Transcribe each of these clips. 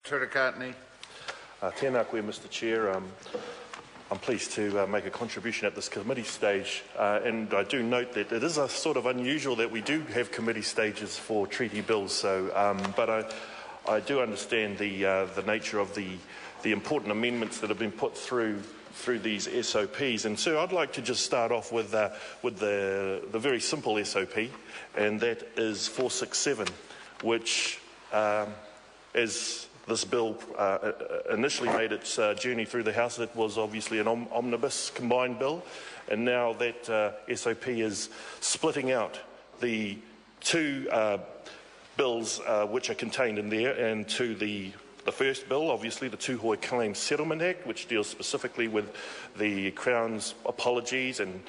Tēnā koe, Mr Chair. I'm pleased to make a contribution at this committee stage, and I do note that it is a sort of unusual that we do have committee stages for treaty bills. So, but I do understand the nature of the important amendments that have been put through these SOPs. And so I'd like to just start off with the very simple SOP, and that is 467, which as this bill initially made its journey through the House, it was obviously an omnibus combined bill, and now that SOP is splitting out the two bills which are contained in there, and to the first bill, obviously the Tuhoe Claims Settlement Act, which deals specifically with the Crown's apologies and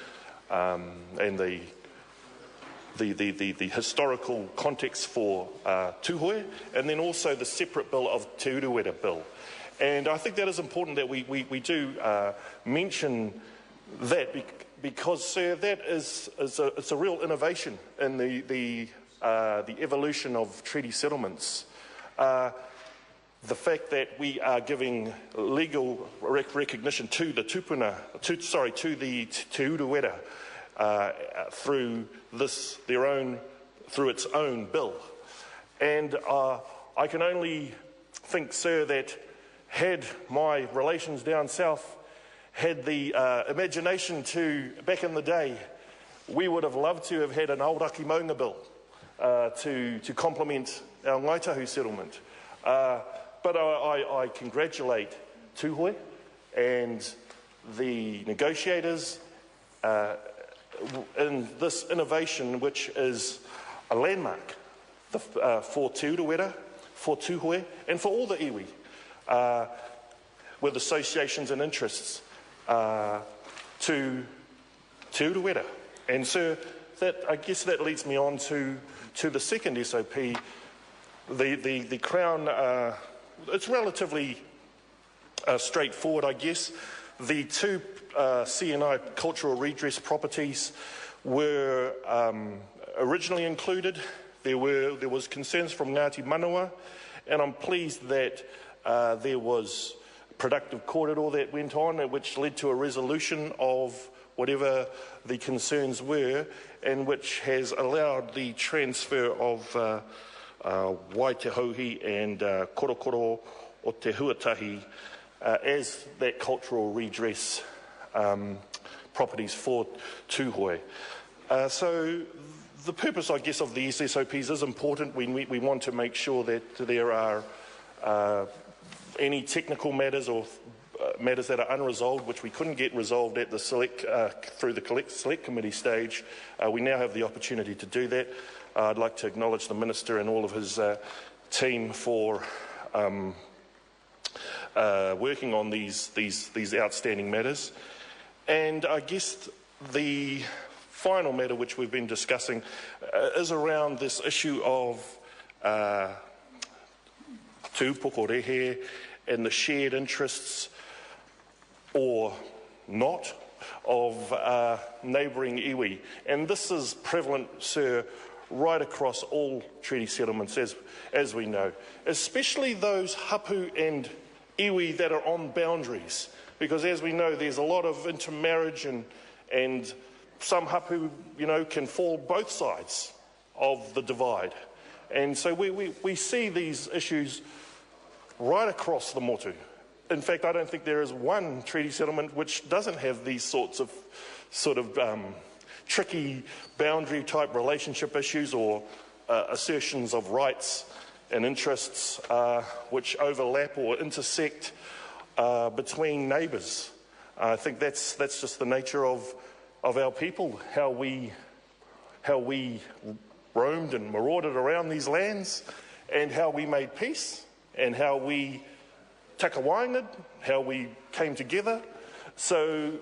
the historical context for Tuhoe, and then also the separate bill of Te Urewera Bill. And I think that is important that we do mention that, because, sir, that it's a real innovation in the evolution of treaty settlements. The fact that we are giving legal recognition to the tupuna, to the Te Urewera, through its own bill. And I can only think, sir, that had my relations down south had the imagination to, back in the day, we would have loved to have had an Aoraki Maunga bill to complement our Ngaitahu settlement. But I congratulate Tuhoe and the negotiators in this innovation, which is a landmark for Te Urewera, for Tuhoe, and for all the iwi, with associations and interests to Te Urewera. And so I guess that leads me on to the second SOP, the Crown. It's relatively straightforward, I guess. The two CNI cultural redress properties were originally included. There was concerns from Ngāti Manawa, and I'm pleased that there was productive korero that went on, which led to a resolution of whatever the concerns were, and which has allowed the transfer of Waitehohi and Korokoro o Te Huatahi as that cultural redress properties for Tuhoe. So the purpose, I guess, of the SSOPs is important. We want to make sure that there are any technical matters or matters that are unresolved, which we couldn't get resolved at the through the select committee stage. We now have the opportunity to do that. I'd like to acknowledge the Minister and all of his team for working on these outstanding matters. And I guess the final matter which we've been discussing is around this issue of tūpokorehe and the shared interests or not of neighbouring iwi. And this is prevalent, sir, right across all treaty settlements, as we know, especially those hapu and iwi that are on boundaries, because as we know, there's a lot of intermarriage and some hapu, can fall both sides of the divide. And so we see these issues right across the motu. In fact, I don't think there is one treaty settlement which doesn't have these sorts of tricky boundary type relationship issues or assertions of rights and interests which overlap or intersect between neighbours. I think that's just the nature of our people, how we roamed and marauded around these lands, and how we made peace, and how we takawainged, how we came together. So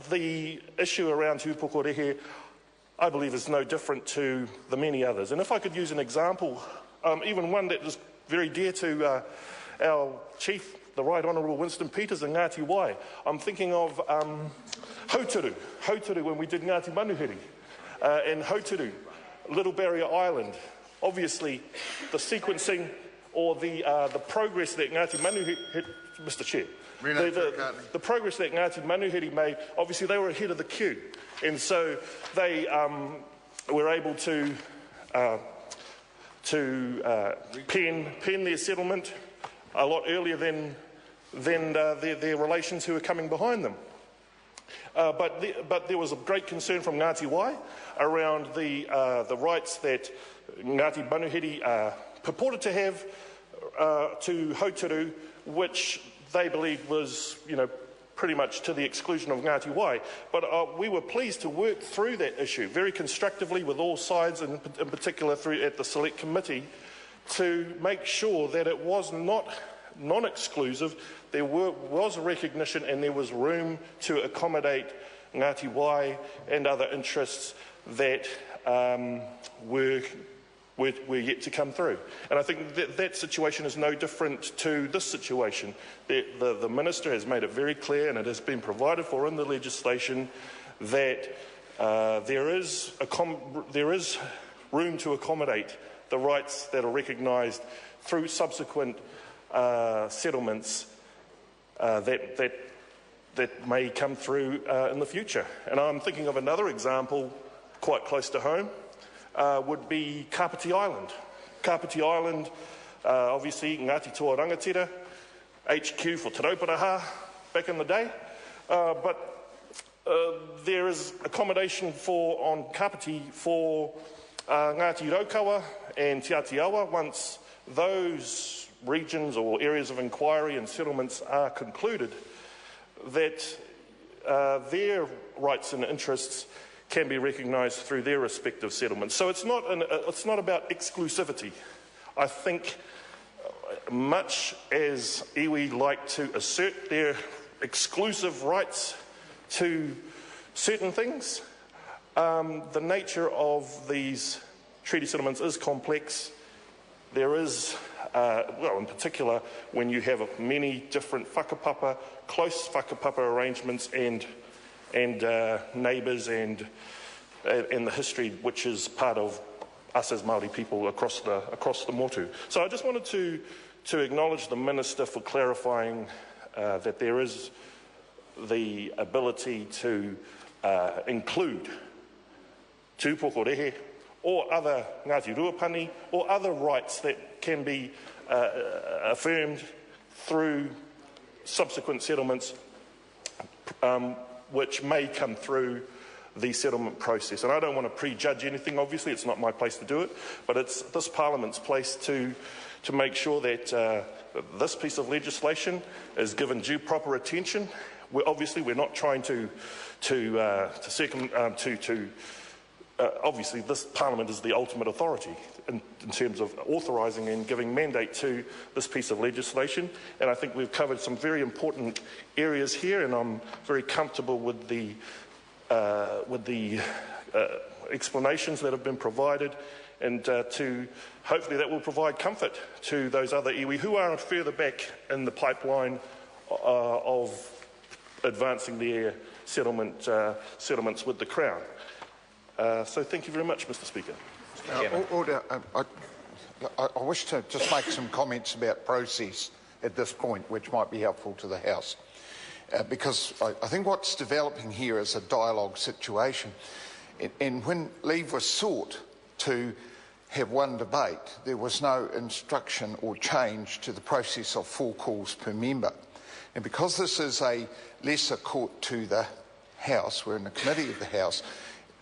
the issue around tūpokorehe, I believe, is no different to the many others. And if I could use an example, even one that is very dear to our Chief, the Right Honourable Winston Peters and Ngāti Wai, I'm thinking of Hauturu when we did Ngāti Manuhiri, and Hauturu, Little Barrier Island. Obviously, the sequencing or the progress that Ngāti Manuhiri, Mr. Chair, the progress that Ngāti Manuhiri made, obviously they were ahead of the queue, and so they were able to pen their settlement a lot earlier than their relations who were coming behind them. But there was a great concern from Ngāti Wai around the rights that Ngāti Manuhiri purported to have to Hauturu, which they believed was, pretty much to the exclusion of Ngāti Wai. But we were pleased to work through that issue very constructively with all sides, and in particular at the Select Committee, to make sure that it was not non-exclusive. There was a recognition and there was room to accommodate Ngāti Wai and other interests that were yet to come through. And I think that situation is no different to this situation. The Minister has made it very clear, and it has been provided for in the legislation, that there is room to accommodate the rights that are recognised through subsequent settlements that may come through in the future. And I'm thinking of another example quite close to home, would be Kapiti Island. Kapiti Island, obviously Ngāti Toa Rangatira, HQ for Te Rauparaha back in the day, but there is accommodation on Kapiti for Ngāti Raukawa and Te Atiawa once those regions or areas of inquiry and settlements are concluded, that their rights and interests can be recognised through their respective settlements. So it's not about exclusivity. I think much as iwi like to assert their exclusive rights to certain things, the nature of these treaty settlements is complex. There is, in particular, when you have many different whakapapa, close whakapapa arrangements and neighbours and the history which is part of us as Māori people across the motu. So I just wanted to acknowledge the Minister for clarifying that there is the ability to include tūpoko rehe or other Ngāti Ruapani or other rights that can be affirmed through subsequent settlements which may come through the settlement process. And I don't want to prejudge anything, obviously, it's not my place to do it, but it's this Parliament's place to make sure that this piece of legislation is given due proper attention. We're not trying obviously this Parliament is the ultimate authority in terms of authorising and giving mandate to this piece of legislation, and I think we've covered some very important areas here, and I'm very comfortable with the explanations that have been provided, and hopefully that will provide comfort to those other iwi who are further back in the pipeline of advancing their settlements with the Crown. So thank you very much, Mr. Speaker. Order. I wish to just make some comments about process at this point, which might be helpful to the House, because I think what's developing here is a dialogue situation. And when leave was sought to have one debate, there was no instruction or change to the process of 4 calls per member. And because this is a lesser court to the House, we're in the committee of the House,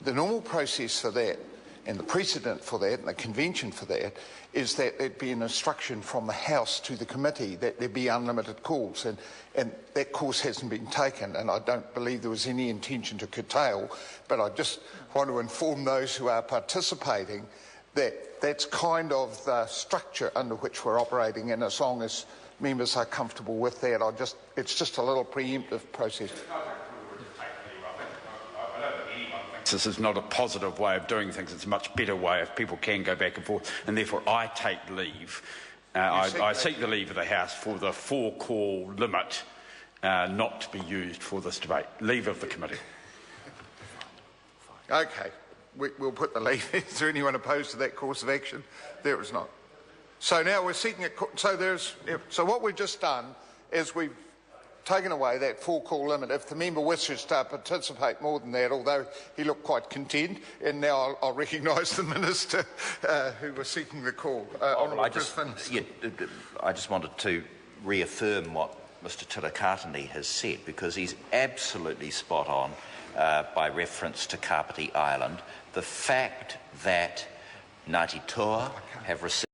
the normal process for that, and the precedent for that, and the convention for that, is that there'd be an instruction from the House to the committee that there be unlimited calls, and that course hasn't been taken, and I don't believe there was any intention to curtail, but I just want to inform those who are participating that that's kind of the structure under which we're operating, and as long as members are comfortable with that, it's just a little preemptive process. This is not a positive way of doing things. It's a much better way if people can go back and forth, and therefore I take leave. I seek the leave of the House for the 4-call limit not to be used for this debate. Leave of the committee. Okay, we'll put the leave. Is there anyone opposed to that course of action? There is not. So now we're seeking a... So what we've just done is we've taken away that 4-call limit. If the member wishes to participate more than that, although he looked quite content, and now I'll recognise the Minister who was seeking the call. I just wanted to reaffirm what Mr Tirakatani has said, because he's absolutely spot on by reference to Kapiti Island. The fact that Ngāti Toa have received